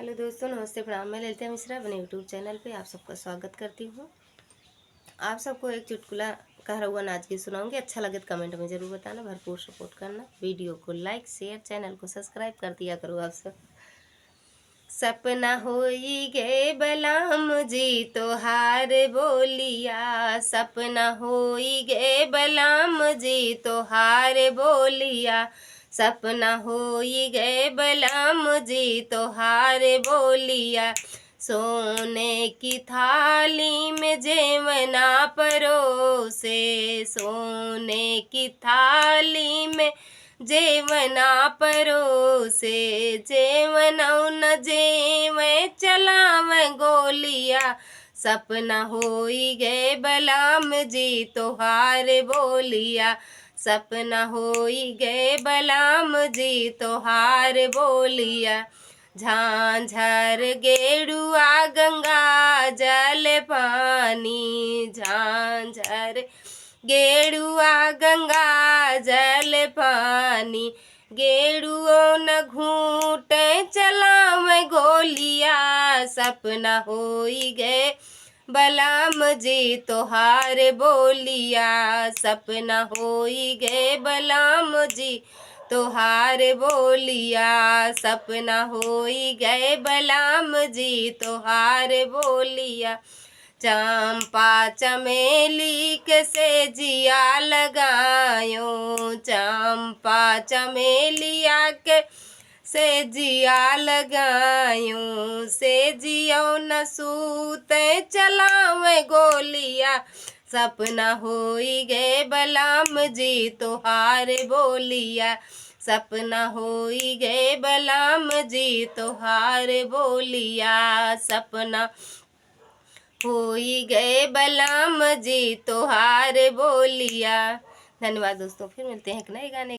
Hello दोस्तों, नमस्ते, प्रणाम। मैं ललिता मिश्रा अपने यूट्यूब चैनल पे आप सबका स्वागत करती हूँ। आप सबको एक चुटकुला कहा हुआ नाच के सुनाऊंगी। अच्छा लगे तो कमेंट में ज़रूर बताना, भरपूर सपोर्ट करना। वीडियो को लाइक शेयर, चैनल को सब्सक्राइब कर दिया करो आप सब। सपना होई गे बलाम जी तोहार बोलिया, सपना होई गे बलाम जी तोहार बोलिया, सपना होई गे बलाम जी तोहार बोलिया। सोने की थाली में जेवना परोसे, सोने की थाली में जेवना परोसे, जेवनौन जेवे चलावे गोलिया, सपना होई गे बलाम जी तोहार बोलिया, सपना होई गे बलाम जी तोहार बोलिया। झांझर गेड़ुआ गंगा जल पानी, झांझर गेड़ुआ गंगा जल पानी, गेड़ुओ न घूट चलावे गोलिया, सपना होई गे बलाम जी तोहार बोलिया, सपना होई गे बलाम जी तोहार बोलिया, सपना होई गए बलाम जी तोहार बोलिया। चंपा चमेली के से जिया लगायो, चंपा चमेलिया के से जिया लगायो, से जियो न सूते चलावे गोलिया, सपना होई गे बलाम जी तोहार बोलिया, सपना होई गे बलाम जी तोहार बोलिया, सपना होई गए बलाम जी तोहार बोलिया। धन्यवाद दोस्तों, फिर मिलते हैं एक नए गाने।